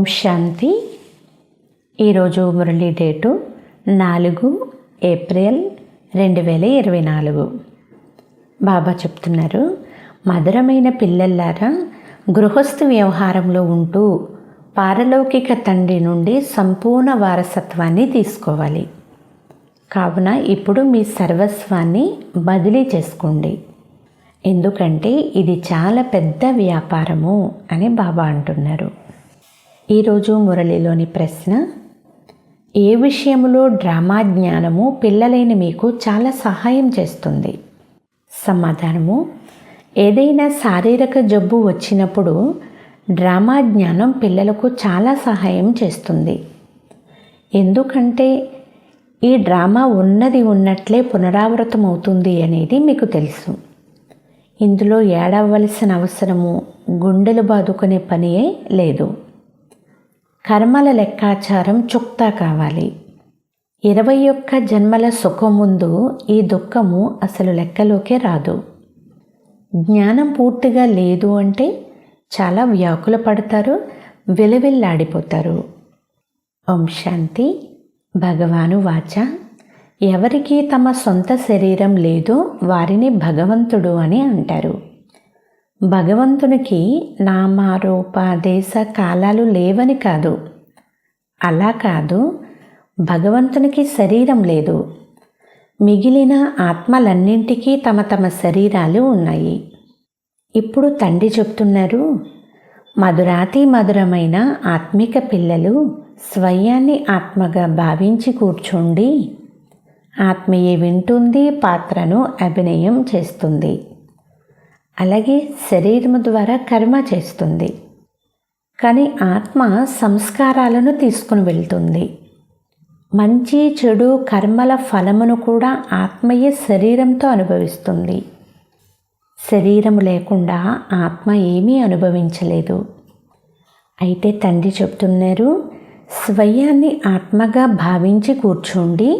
ఓం శాంతి. ఈరోజు Murali date 4 April 2024. బాబా చెప్తున్నారు, మధురమైన పిల్లల్లారా, గృహస్థు వ్యవహారంలో ఉంటూ పారలౌకిక తండ్రి నుండి సంపూర్ణ వారసత్వాన్ని తీసుకోవాలి. కావున ఇప్పుడు మీ సర్వస్వాన్ని బదిలీ చేసుకోండి, ఎందుకంటే ఇది చాలా పెద్ద వ్యాపారము అని బాబా అంటున్నారు. ఈరోజు మురళిలోని ప్రశ్న, ఏ విషయంలో డ్రామా జ్ఞానము పిల్లలైన మీకు చాలా సహాయం చేస్తుంది? సమాధానము, ఏదైనా శారీరక జబ్బు వచ్చినప్పుడు డ్రామా జ్ఞానం పిల్లలకు చాలా సహాయం చేస్తుంది. ఎందుకంటే ఈ డ్రామా ఉన్నది ఉన్నట్లే పునరావృతం అవుతుంది అనేది మీకు తెలుసు. ఇందులో ఏడవలసిన అవసరము, గుండెలు బాదుకునే పనియే లేదు. కర్మల లెక్కాచారం చుక్తా కావాలి. 21 జన్మల సుఖం ముందు ఈ దుఃఖము అసలు లెక్కలోకే రాదు. జ్ఞానం పూర్తిగా లేదు అంటే చాలా వ్యాకుల పడతారు, విలవిల్లాడిపోతారు. ఓం శాంతి. భగవాను వాచ, ఎవరికి తమ సొంత శరీరం లేదో వారిని భగవంతుడు అని అంటారు. భగవంతునికి నామారూప దేశ కాలాలు లేవని కాదు, అలా కాదు, భగవంతునికి శరీరం లేదు. మిగిలిన ఆత్మలన్నింటికీ తమ తమ శరీరాలు ఉన్నాయి. ఇప్పుడు తండ్రి చెప్తున్నారు, మధురాతి మధురమైన ఆత్మిక పిల్లలు స్వయాన్ని ఆత్మగా భావించి కూర్చోండి. ఆత్మయే వింటుంది, పాత్రను అభినయం చేస్తుంది. అలాగే శరీరము ద్వారా కర్మ చేస్తుంది, కానీ ఆత్మ సంస్కారాలను తీసుకుని వెళ్తుంది. మంచి చెడు కర్మల ఫలమును కూడా ఆత్మయే శరీరంతో అనుభవిస్తుంది. శరీరము లేకుండా ఆత్మ ఏమీ అనుభవించలేదు. అయితే తండ్రి చెప్తున్నారు, స్వయాన్ని ఆత్మగా భావించి కూర్చోండి.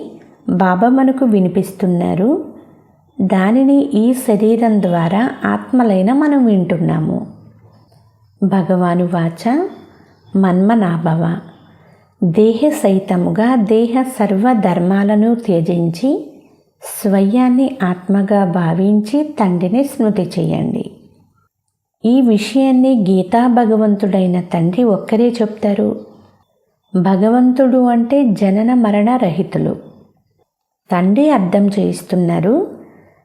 బాబా మనకు వినిపిస్తున్నారు, దానిని ఈ శరీరం ద్వారా ఆత్మలైన మనం వింటున్నాము. భగవాను వాచ, మన్మనాభవ, దేహ సహితముగా దేహ సర్వధర్మాలను త్యజించి స్వయాన్ని ఆత్మగా భావించి తండ్రిని స్మృతి చేయండి. ఈ విషయాన్ని గీతా భగవంతుడైన తండ్రి ఒక్కరే చెప్తారు. భగవంతుడు అంటే జనన మరణ రహితులు. తండ్రి అర్థం చేయిస్తున్నారు,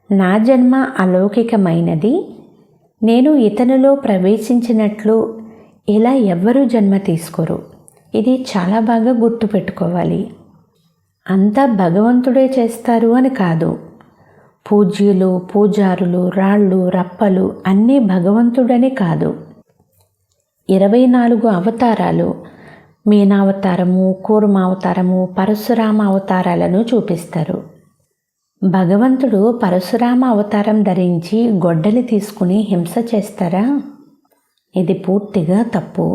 నా జన్మ అలౌకికమైనది. నేను ఇతనిలో ప్రవేశించినట్లు ఇలా ఎవ్వరూ జన్మ తీసుకోరు. ఇది చాలా బాగా గుర్తుపెట్టుకోవాలి. అంతా భగవంతుడే చేస్తారు అని కాదు. పూజ్యులు, పూజారులు, రాళ్ళు, రప్పలు అన్నీ భగవంతుడని కాదు. 24 అవతారాలు, మీనావతారము, కూర్మావతారము, పరశురామ అవతారాలను చూపిస్తారు. భగవంతుడు పరశురామ అవతారం ధరించి గొడ్డలి తీసుకుని హింస చేస్తారా? ఇది పూర్తిగా తప్పు.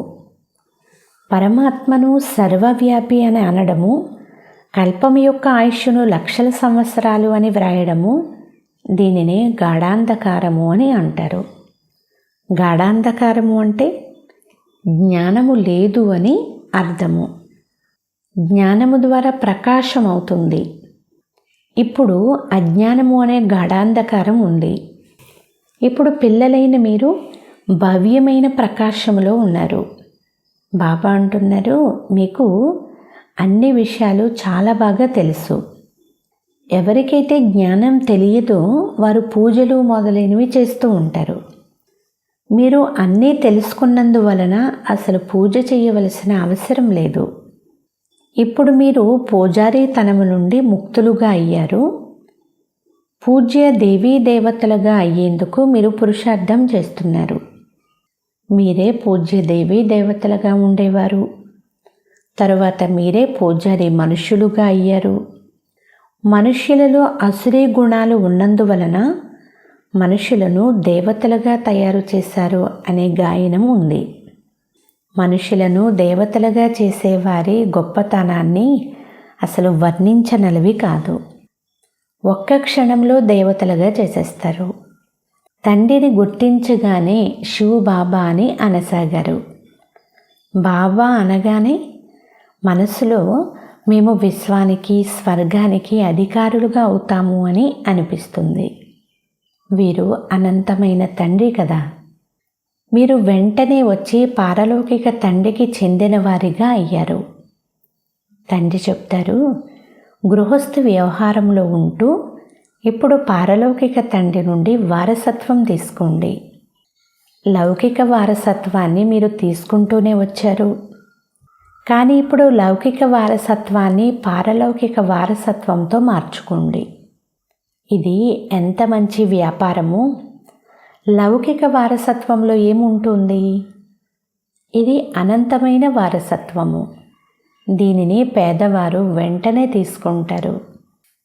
పరమాత్మను సర్వవ్యాపి అని అనడము, కల్పం యొక్క ఆయుష్ను లక్షల సంవత్సరాలు అని వ్రాయడము, దీనినే గాఢాంధకారము అని అంటారు. గాఢాంధకారము అంటే జ్ఞానము లేదు అని అర్థము. జ్ఞానము ద్వారా ప్రకాశం అవుతుంది. ఇప్పుడు అజ్ఞానము అనే గాఢాంధకారం ఉంది. ఇప్పుడు పిల్లలైన మీరు భవ్యమైన ప్రకాశములో ఉన్నారు. బాబా అంటున్నారు, మీకు అన్ని విషయాలు చాలా బాగా తెలుసు. ఎవరికైతే జ్ఞానం తెలియదో వారు పూజలు మొదలైనవి చేస్తూ ఉంటారు. మీరు అన్నీ తెలుసుకున్నందువలన అసలు పూజ చేయవలసిన అవసరం లేదు. ఇప్పుడు మీరు పూజారీతనము నుండి ముక్తులుగా అయ్యారు. పూజ్య దేవీ దేవతలుగా అయ్యేందుకు మీరు పురుషార్థం చేస్తున్నారు. మీరే పూజ్య దేవీ దేవతలుగా ఉండేవారు. తరువాత మీరే పూజారి మనుష్యులుగా అయ్యారు. మనుష్యులలో అసురీ గుణాలు ఉన్నందువలన మనుషులను దేవతలుగా తయారు చేశారు అనే గాయనం ఉంది. మనుషులను దేవతలుగా చేసేవారి గొప్పతనాన్ని అసలు వర్ణించనలవి కాదు. ఒక్క క్షణంలో దేవతలుగా చేసేస్తారు. తండ్రిని గుర్తించగానే శివ బాబా అని అనసాగారు. బాబా అనగానే మనసులో మేము విశ్వానికి, స్వర్గానికి అధికారులుగా అవుతాము అని అనిపిస్తుంది. వీరు అనంతమైన తండ్రి కదా. మీరు వెంటనే వచ్చి పారలౌకిక తండ్రికి చెందిన వారిగా అయ్యారు. తండ్రి చెప్తారు, గృహస్థ వ్యవహారంలో ఉంటూ ఇప్పుడు పారలౌకిక తండ్రి నుండి వారసత్వం తీసుకోండి. లౌకిక వారసత్వాన్ని మీరు తీసుకుంటూనే వచ్చారు, కానీ ఇప్పుడు లౌకిక వారసత్వాన్ని పారలౌకిక వారసత్వంతో మార్చుకోండి. ఇది ఎంత మంచి వ్యాపారము. లౌకిక వారసత్వంలో ఏముంటుంది? ఇది అనంతమైన వారసత్వము. దీనిని పేదవారు వెంటనే తీసుకుంటారు,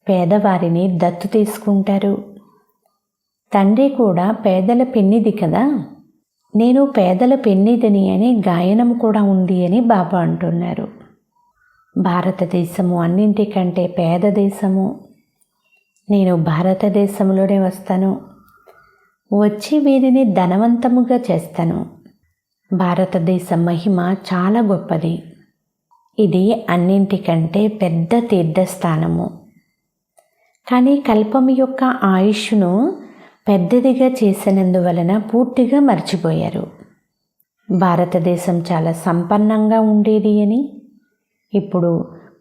పేదవారిని దత్తు తీసుకుంటారు. తండ్రి కూడా పేదల పెన్నిది కదా. నేను పేదల పెన్నిదిని అని గాయనం కూడా ఉంది అని బాబా అంటున్నారు. భారతదేశము అన్నింటికంటే పేద దేశము. నేను భారతదేశంలోనే వస్తాను, వచ్చి వీరిని ధనవంతముగా చేస్తాను. భారతదేశ మహిమ చాలా గొప్పది. ఇది అన్నింటికంటే పెద్ద తీర్థస్థానము. కానీ కల్పం యొక్క ఆయుష్ను పెద్దదిగా చేసినందువలన పూర్తిగా మర్చిపోయారు. భారతదేశం చాలా సంపన్నంగా ఉండేది అని, ఇప్పుడు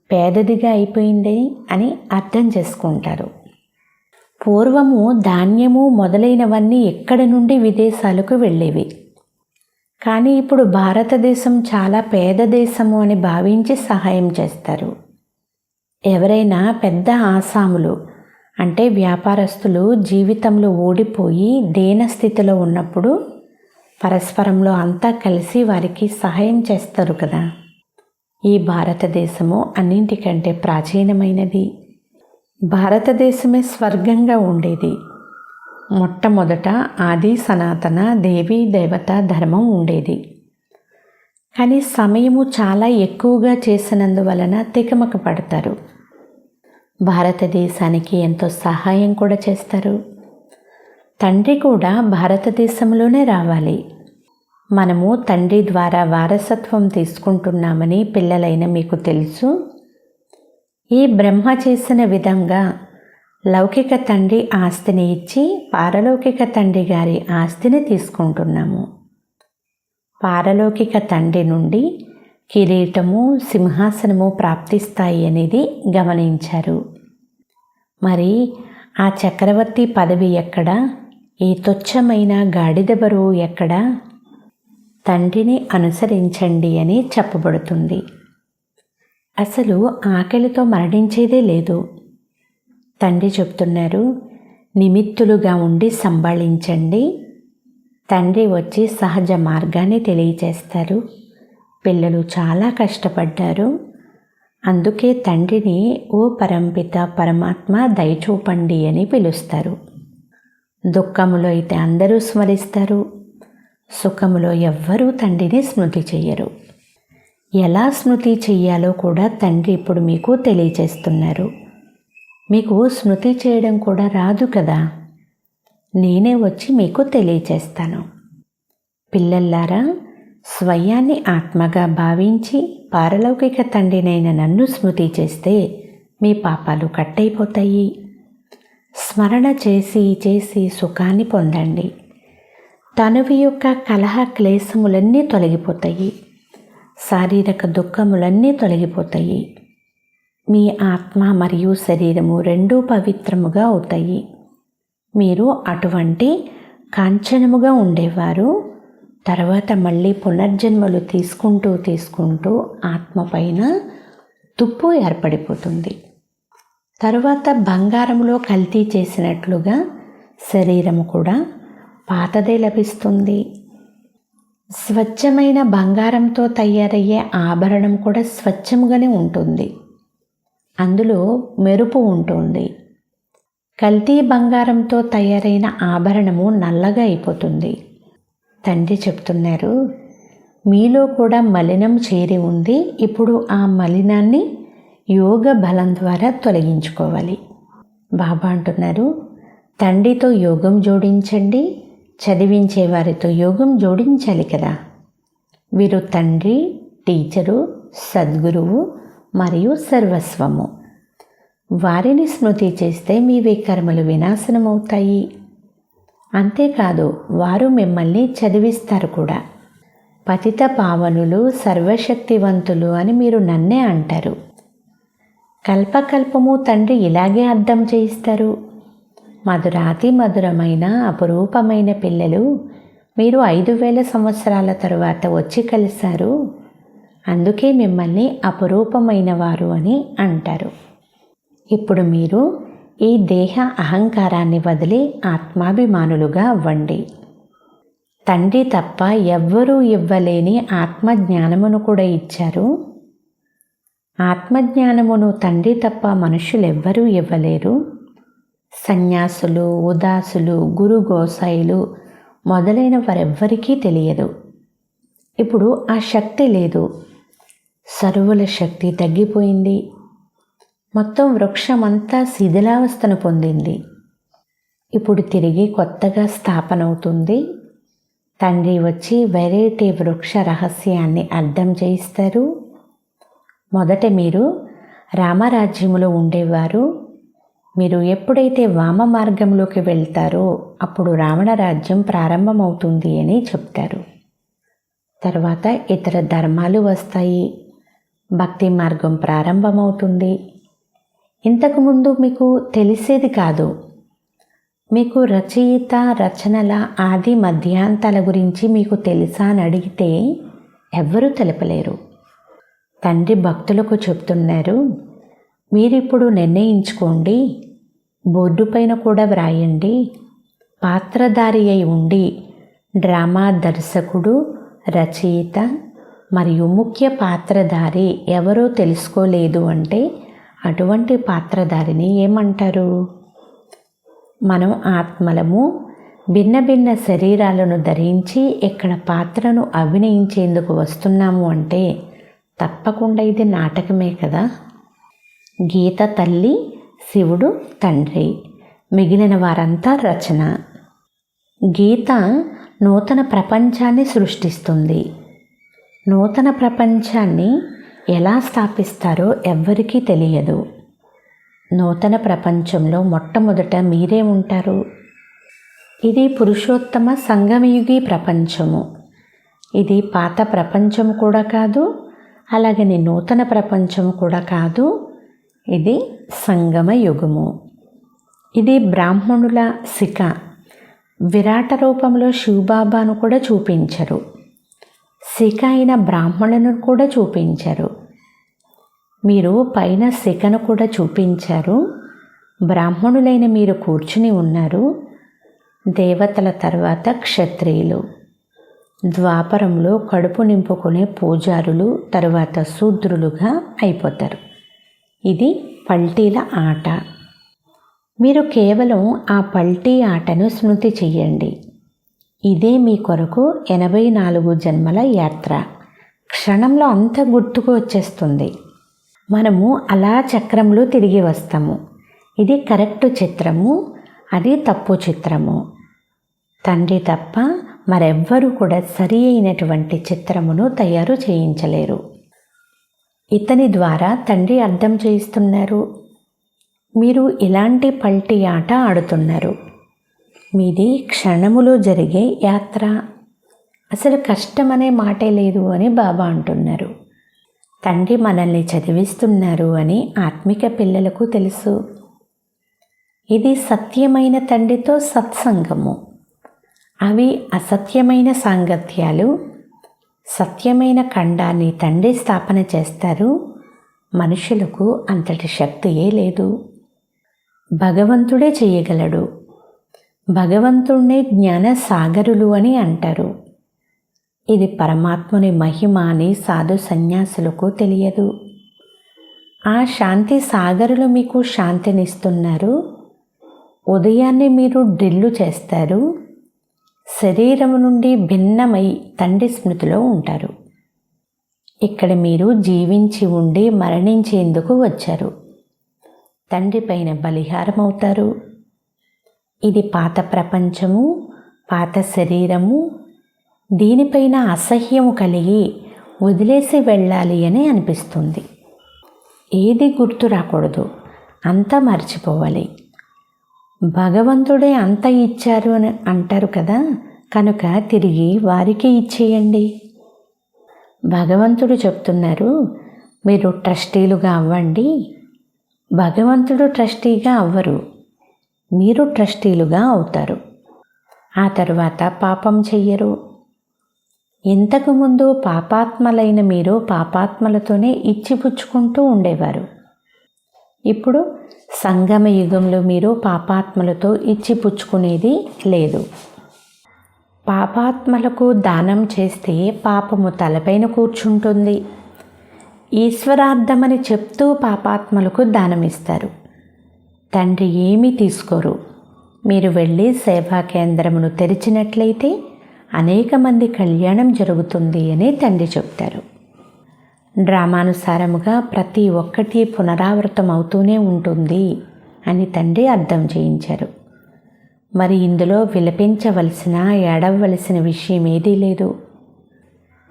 పేదదిగా అయిపోయింది అని అర్థం చేసుకుంటారు. పూర్వము ధాన్యము మొదలైనవన్నీ ఎక్కడి నుండి విదేశాలకు వెళ్ళేవి. కానీ ఇప్పుడు భారతదేశం చాలా పేద దేశము అని భావించి సహాయం చేస్తారు. ఎవరైనా పెద్ద ఆసాములు అంటే వ్యాపారస్తులు జీవితంలో ఓడిపోయి దేన స్థితిలో ఉన్నప్పుడు పరస్పరంలో అంతా కలిసి వారికి సహాయం చేస్తారు కదా. ఈ భారతదేశము అన్నింటికంటే ప్రాచీనమైనది. భారతదేశమే స్వర్గంగా ఉండేది. మొట్టమొదట ఆది సనాతన దేవీ దేవత ధర్మం ఉండేది. కానీ సమయము చాలా ఎక్కువగా చేసినందువలన తికమక పడతారు. భారతదేశానికి ఎంతో సహాయం కూడా చేస్తారు. తండ్రి కూడా భారతదేశంలోనే రావాలి. మనము తండ్రి ద్వారా వారసత్వం తీసుకుంటున్నామని పిల్లలైన మీకు తెలుసు. ఈ బ్రహ్మ చేసిన విధంగా లౌకిక తండ్రి ఆస్తిని ఇచ్చి పారలౌకిక తండ్రి గారి ఆస్తిని తీసుకుంటున్నాము. పారలౌకిక తండ్రి నుండి కిరీటము, సింహాసనము ప్రాప్తిస్తాయి అనేది గమనించారు. మరి ఆ చక్రవర్తి పదవి ఎక్కడా? ఈ తుచ్చమైన గాడిద బరువు ఎక్కడా? తండ్రిని అనుసరించండి అని చెప్పబడుతుంది. అసలు ఆకలితో మరణించేదే లేదు. తండ్రి చెప్తున్నారు, నిమిత్తులుగా ఉండి సంభాళించండి. తండ్రి వచ్చి సహజ మార్గాన్ని తెలియచేస్తారు. పిల్లలు చాలా కష్టపడ్డారు, అందుకే తండ్రిని ఓ పరంపిత పరమాత్మ దయచూపండి అని పిలుస్తారు. దుఃఖములో అయితే అందరూ స్మరిస్తారు, సుఖములో ఎవ్వరూ తండ్రిని స్మృతి చెయ్యరు. ఎలా స్మృతి చెయ్యాలో కూడా తండ్రి ఇప్పుడు మీకు తెలియచేస్తున్నారు. మీకు స్మృతి చేయడం కూడా రాదు కదా, నేనే వచ్చి మీకు తెలియచేస్తాను. పిల్లల్లారా, స్వయాన్ని ఆత్మగా భావించి పారలౌకిక తండ్రినైన నన్ను స్మృతి చేస్తే మీ పాపాలు కట్టయిపోతాయి. స్మరణ చేసి చేసి సుఖాన్ని పొందండి. తనువు యొక్క కలహ క్లేశములన్నీ తొలగిపోతాయి. శారీరక దుఃఖములన్నీ తొలగిపోతాయి. మీ ఆత్మ మరియు శరీరము రెండూ పవిత్రముగా అవుతాయి. మీరు అటువంటి కాంచనముగా ఉండేవారు. తర్వాత మళ్ళీ పునర్జన్మలు తీసుకుంటూ ఆత్మ పైన తుప్పు ఏర్పడిపోతుంది. తరువాత బంగారంలో కల్తీ చేసినట్లుగా శరీరము కూడా పాతదే లభిస్తుంది. స్వచ్ఛమైన బంగారంతో తయారయ్యే ఆభరణం కూడా స్వచ్ఛముగానే ఉంటుంది. అందులో మెరుపు ఉంటుంది. కల్తీ బంగారంతో తయారైన ఆభరణము నల్లగా అయిపోతుంది. తండ్రి చెప్తున్నారు, మీలో కూడా మలినం చేరి ఉంది. ఇప్పుడు ఆ మలినాన్ని యోగ బలం ద్వారా తొలగించుకోవాలి. బాబా అంటున్నారు, తండ్రితో యోగం జోడించండి. చదివించే వారితో యోగం జోడించాలి కదా. వీరు తండ్రి, టీచరు, సద్గురువు మరియు సర్వస్వము. వారిని స్మృతి చేస్తే మీ వికర్మలు వినాశనమవుతాయి. అంతేకాదు వారు మిమ్మల్ని చదివిస్తారు కూడా. పతిత పావనులు, సర్వశక్తివంతులు అని మీరు నన్నే అంటారు. కల్పకల్పము తండ్రి ఇలాగే అర్థం చేయిస్తారు. మధురాతి మధురమైన అపురూపమైన పిల్లలు, మీరు 5000 సంవత్సరాల తరువాత వచ్చి కలిశారు, అందుకే మిమ్మల్ని అపురూపమైన వారు అని అంటారు. ఇప్పుడు మీరు ఈ దేహ అహంకారాన్ని వదిలి ఆత్మాభిమానులుగా అవ్వండి. తండ్రి తప్ప ఎవ్వరూ ఇవ్వలేని ఆత్మజ్ఞానమును కూడా ఇచ్చారు. ఆత్మజ్ఞానమును తండ్రి తప్ప మనుషులెవ్వరూ ఇవ్వలేరు. సన్యాసులు, ఉదాసులు, గురు గోసాయిలు మొదలైన వారెవ్వరికీ తెలియదు. ఇప్పుడు ఆ శక్తి లేదు. సర్వుల శక్తి తగ్గిపోయింది. మొత్తం వృక్షమంతా శిథిలావస్థను పొందింది. ఇప్పుడు తిరిగి కొత్తగా స్థాపన అవుతుంది. తండ్రి వచ్చి వెరైటీ వృక్ష రహస్యాన్ని అర్థం చేయిస్తారు. మొదట మీరు రామరాజ్యములో ఉండేవారు. మీరు ఎప్పుడైతే వామ మార్గంలోకి వెళ్తారో అప్పుడు రావణ రాజ్యం ప్రారంభమవుతుంది అని చెప్తారు. తర్వాత ఇతర ధర్మాలు వస్తాయి. భక్తి మార్గం ప్రారంభమవుతుంది. ఇంతకుముందు మీకు తెలిసేది కాదు. మీకు రచయిత, రచనల ఆది మధ్యాంతాల గురించి మీకు తెలుసా అని అడిగితే ఎవ్వరూ తెలపలేరు. తండ్రి భక్తులకు చెప్తున్నారు, మీరిప్పుడు నిర్ణయించుకోండి, బోర్డు పైన కూడా వ్రాయండి. పాత్రధారి అయి ఉండి డ్రామా దర్శకుడు, రచయిత మరియు ముఖ్య పాత్రధారి ఎవరో తెలుసుకోలేదు అంటే అటువంటి పాత్రధారిని ఏమంటారు? మనం ఆత్మలము భిన్న భిన్న శరీరాలను ధరించి ఇక్కడ పాత్రను అభినయించేందుకు వస్తున్నాము అంటే తప్పకుండా ఇది నాటకమే కదా. గీత తల్లి, శివుడు తండ్రి, మిగిలిన వారంతా రచన. గీత నూతన ప్రపంచాన్ని సృష్టిస్తుంది. నూతన ప్రపంచాన్ని ఎలా స్థాపిస్తారో ఎవ్వరికీ తెలియదు. నూతన ప్రపంచంలో మొట్టమొదట మీరే ఉంటారు. ఇది పురుషోత్తమ సంగమయుగి ప్రపంచము. ఇది పాత ప్రపంచము కూడా కాదు, అలాగని నూతన ప్రపంచము కూడా కాదు. ఇది సంగమ యుగము. ఇది బ్రాహ్మణుల శిఖ. విరాట రూపంలో శివబాబాను కూడా చూపించరు. శిఖ అయిన బ్రాహ్మణులను కూడా చూపించరు. మీరు పైన శిఖను కూడా చూపించారు. బ్రాహ్మణులైన మీరు కూర్చుని ఉన్నారు. దేవతల తర్వాత క్షత్రియులు, ద్వాపరంలో కడుపు నింపుకునే పూజారులు, తరువాత శూద్రులుగా అయిపోతారు. ఇది పల్టీల ఆట. మీరు కేవలం ఆ పల్టీ ఆటను స్మృతి చెయ్యండి. ఇదే మీ కొరకు 84 జన్మల యాత్ర. క్షణంలో అంతా గుర్తుకు వచ్చేస్తుంది. మనము అలా చక్రంలో తిరిగి వస్తాము. ఇది కరెక్ట్ చిత్రము, అది తప్పు చిత్రము. తండ్రి తప్ప మరెవ్వరూ కూడా సరి అయినటువంటి చిత్రమును తయారు చేయించలేరు. ఇతని ద్వారా తండ్రి అర్థం చేయిస్తున్నారు. మీరు ఇలాంటి పల్టీ ఆట ఆడుతున్నారు. మీది క్షణములో జరిగే యాత్ర. అసలు కష్టం అనే మాటే లేదు అని బాబా అంటున్నారు. తండ్రి మనల్ని చదివిస్తున్నారు అని ఆత్మిక పిల్లలకు తెలుసు. ఇది సత్యమైన తండ్రితో సత్సంగము. అవి అసత్యమైన సాంగత్యాలు. సత్యమైన ఖండాన్ని తండ్రి స్థాపన చేస్తారు. మనుషులకు అంతటి శక్తియే లేదు. భగవంతుడే చేయగలడు. భగవంతుణ్ణే జ్ఞాన సాగరులు అని అంటారు. ఇది పరమాత్ముని మహిమ అని సాధు సన్యాసులకు తెలియదు. ఆ శాంతి సాగరులు మీకు శాంతినిస్తున్నారు. ఉదయాన్నే మీరు డ్రిల్లు చేస్తారు. శరీరం నుండి భిన్నమై తండ్రి స్మృతిలో ఉంటారు. ఇక్కడ మీరు జీవించి ఉండి మరణించేందుకు వచ్చారు. తండ్రి పైన బలిహారం అవుతారు. ఇది పాత ప్రపంచము, పాత శరీరము. దీనిపైన అసహ్యము కలిగి వదిలేసి వెళ్ళాలి అని అనిపిస్తుంది. ఏది గుర్తు రాకూడదు, అంతా మర్చిపోవాలి. భగవంతుడే అంత ఇచ్చారు అని అంటారు కదా, కనుక తిరిగి వారికి ఇచ్చేయండి. భగవంతుడు చెప్తున్నారు, మీరు ట్రస్టీలుగా అవ్వండి. భగవంతుడు ట్రస్టీగా అవ్వరు, మీరు ట్రస్టీలుగా అవుతారు. ఆ తరువాత పాపం చెయ్యరు. ఇంతకుముందు పాపాత్మలైన మీరు పాపాత్మలతోనే ఇచ్చిపుచ్చుకుంటూ ఉండేవారు. ఇప్పుడు సంగమ యుగంలో మీరు పాపాత్మలతో ఇచ్చిపుచ్చుకునేది లేదు. పాపాత్మలకు దానం చేస్తే పాపము తలపైన కూర్చుంటుంది. ఈశ్వరార్థమని చెప్తూ పాపాత్మలకు దానమిస్తారు. తండ్రి ఏమీ తీసుకోరు. మీరు వెళ్ళి సేవా కేంద్రమును తెరిచినట్లయితే అనేక మంది కళ్యాణం జరుగుతుంది అని తండ్రి చెప్తారు. డ్రామానుసారముగా ప్రతి ఒక్కటి పునరావృతం అవుతూనే ఉంటుంది అని తండ్రి అర్థం చేయించారు. మరి ఇందులో విలపించవలసిన, ఏడవలసిన విషయం ఏదీ లేదు.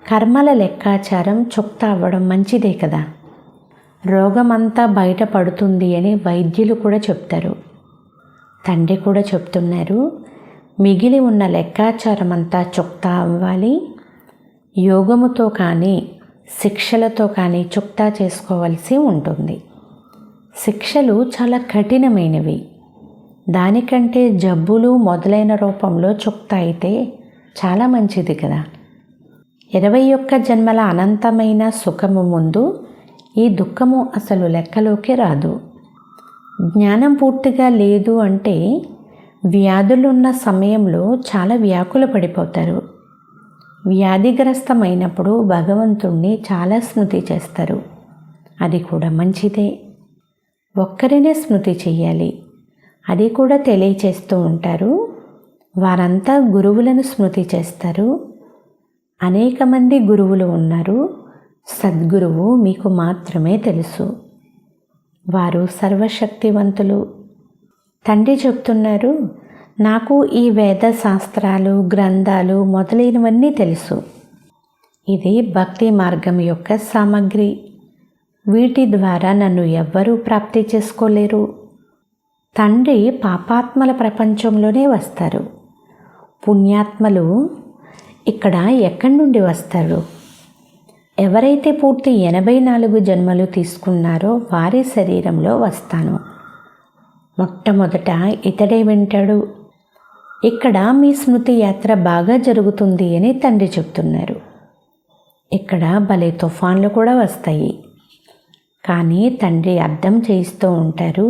కర్మల లెక్కాచారం చుక్తా అవ్వడం మంచిదే కదా. రోగమంతా బయటపడుతుంది అని వైద్యులు కూడా చెప్తారు. తండ్రి కూడా చెప్తున్నారు, మిగిలి ఉన్న లెక్కాచారం అంతా చుక్తా అవ్వాలి. యోగముతో కానీ శిక్షలతో కానీ చుక్తా చేసుకోవలసి ఉంటుంది. శిక్షలు చాలా కఠినమైనవి. దానికంటే జబ్బులు మొదలైన రూపంలో చుక్తా అయితే చాలా మంచిది కదా. 21 జన్మల అనంతమైన సుఖము ముందు ఈ దుఃఖము అసలు లెక్కలోకి రాదు. జ్ఞానం పూర్తిగా లేదు అంటే వ్యాధులున్న సమయంలో చాలా వ్యాకుల పడిపోతారు. వ్యాధిగ్రస్తమైనప్పుడు భగవంతుణ్ణి చాలా స్మృతి చేస్తారు. అది కూడా మంచిదే. ఒక్కరినే స్మృతి చెయ్యాలి, అది కూడా తెలియచేస్తూ ఉంటారు. వారంతా గురువులను స్మృతి చేస్తారు. అనేక మంది గురువులు ఉన్నారు, సద్గురువు మీకు మాత్రమే తెలుసు. వారు సర్వశక్తివంతులు. తండ్రి చెప్తున్నారు, నాకు ఈ వేద శాస్త్రాలు, గ్రంథాలు మొదలైనవన్నీ తెలుసు. ఇది భక్తి మార్గం యొక్క సామగ్రి. వీటి ద్వారా నన్ను ఎవ్వరూ ప్రాప్తి చేసుకోలేరు. తండ్రి పాపాత్మల ప్రపంచంలోనే వస్తారు. పుణ్యాత్మలు ఇక్కడ ఎక్కడి నుండి వస్తారు? ఎవరైతే పూర్తి 84 జన్మలు తీసుకున్నారో వారి శరీరంలో వస్తాను. మొట్టమొదట ఇతడే వింటాడు. ఇక్కడ మీ స్మృతి యాత్ర బాగా జరుగుతుంది అని తండ్రి చెప్తున్నారు. ఇక్కడ భలే తుఫాన్లు కూడా వస్తాయి. కానీ తండ్రి అర్థం చేయిస్తూ ఉంటారు,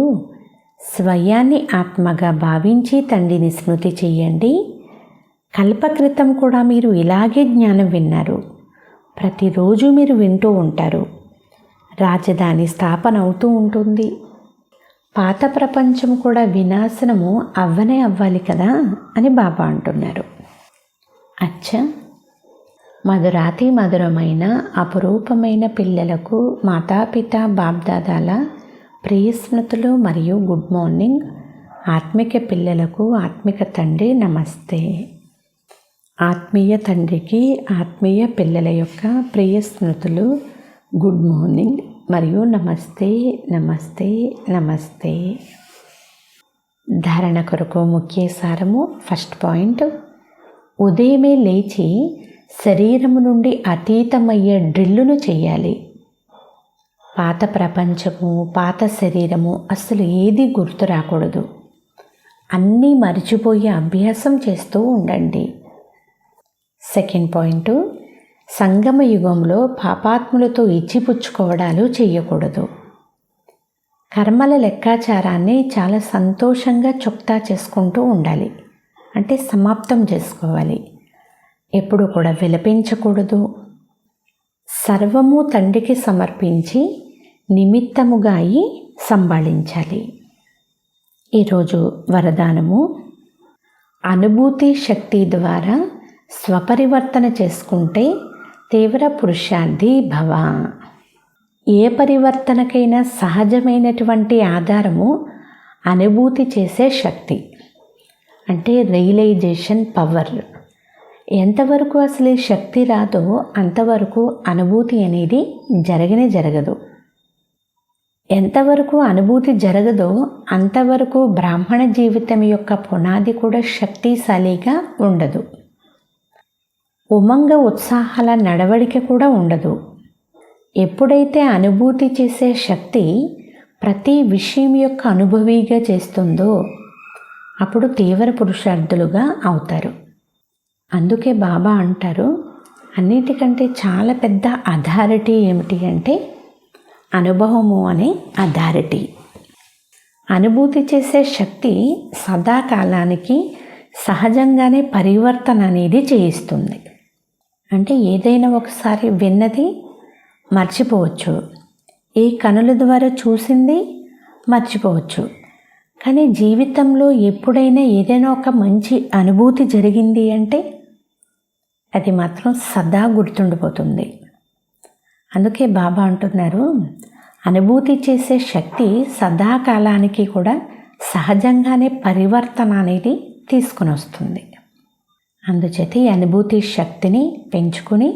స్వయాన్ని ఆత్మగా భావించి తండ్రిని స్మృతి చెయ్యండి. కల్పక్రితం కూడా మీరు ఇలాగే జ్ఞానం విన్నారు. ప్రతిరోజు మీరు వింటూ ఉంటారు. రాజధాని స్థాపన అవుతూ ఉంటుంది. పాత ప్రపంచం కూడా వినాశనము అవ్వనే అవ్వాలి కదా అని బాబా అంటున్నారు. అచ్చా, మధురాతి మధురమైన అపురూపమైన పిల్లలకు మాతాపిత బాబ్దాదాల ప్రియ స్మృతులు మరియు గుడ్ మార్నింగ్. ఆత్మిక పిల్లలకు ఆత్మిక తండ్రి నమస్తే. ఆత్మీయ తండ్రికి ఆత్మీయ పిల్లల యొక్క ప్రియ స్మృతులు, గుడ్ మార్నింగ్ మరియు నమస్తే నమస్తే నమస్తే. ధారణ కొరకు ముఖ్య సారము. ఫస్ట్ పాయింట్, ఉదయమే లేచి శరీరము నుండి అతీతమయ్యే డ్రిల్లును చేయాలి. పాత ప్రపంచము, పాత శరీరము అసలు ఏది గుర్తు రాకూడదు. అన్నీ మర్చిపోయే అభ్యాసం చేస్తూ ఉండండి. సెకండ్ పాయింట్, సంగమ యుగంలో పాపాత్ములతో ఇచ్చిపుచ్చుకోవడాలు చేయకూడదు. కర్మల లెక్కాచారాన్ని చాలా సంతోషంగా చుక్తా చేసుకుంటూ ఉండాలి, అంటే సమాప్తం చేసుకోవాలి. ఎప్పుడు కూడా విలపించకూడదు. సర్వము తండ్రికి సమర్పించి నిమిత్తముగా అయి సంభాళించాలి. ఈరోజు వరదానము, అనుభూతి శక్తి ద్వారా స్వపరివర్తన చేసుకుంటే తీవ్ర పురుషార్థి భవ. ఏ పరివర్తనకైనా సహజమైనటువంటి ఆధారము అనుభూతి చేసే శక్తి, అంటే రియలైజేషన్ పవర్. ఎంతవరకు అసలు ఈ శక్తి రాదో అంతవరకు అనుభూతి అనేది జరగదు. ఎంతవరకు అనుభూతి జరగదో అంతవరకు బ్రాహ్మణ జీవితం యొక్క పునాది కూడా శక్తిశాలిగా ఉండదు. ఉమంగ ఉత్సాహాల నడవడిక కూడా ఉండదు. ఎప్పుడైతే అనుభూతి చేసే శక్తి ప్రతి విషయం యొక్క అనుభవిగా చేస్తుందో అప్పుడు తీవ్ర పురుషార్థులుగా అవుతారు. అందుకే బాబా అంటారు, అన్నిటికంటే చాలా పెద్ద అథారిటీ ఏమిటి అంటే అనుభవము అనే అథారిటీ. అనుభూతి చేసే శక్తి సదాకాలానికి సహజంగానే పరివర్తన అనేది చేయిస్తుంది. అంటే ఏదైనా ఒకసారి విన్నది మర్చిపోవచ్చు, ఈ కనుల ద్వారా చూసింది మర్చిపోవచ్చు. కానీ జీవితంలో ఎప్పుడైనా ఏదైనా ఒక మంచి అనుభూతి జరిగింది అంటే అది మాత్రం సదా గుర్తుండిపోతుంది. అందుకే బాబా అంటున్నారు, అనుభూతి చేసే శక్తి సదాకాలానికి కూడా సహజంగానే పరివర్తన అనేది తీసుకుని వస్తుంది. అందుచేత ఈ అనుభూతి శక్తిని పెంచుకుని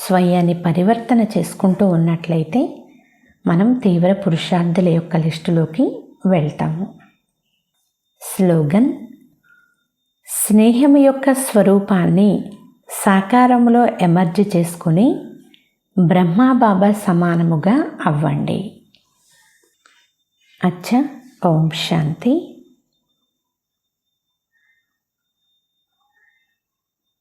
స్వయాన్ని పరివర్తన చేసుకుంటూ ఉన్నట్లయితే మనం తీవ్ర పురుషార్థుల యొక్క లిస్టులోకి వెళ్తాము. స్లోగన్: స్నేహం యొక్క స్వరూపాన్ని సాకారంలో ఎమర్జ్ చేసుకుని బ్రహ్మాబాబా సమానముగా అవ్వండి. అచ్చా, ఓం శాంతి.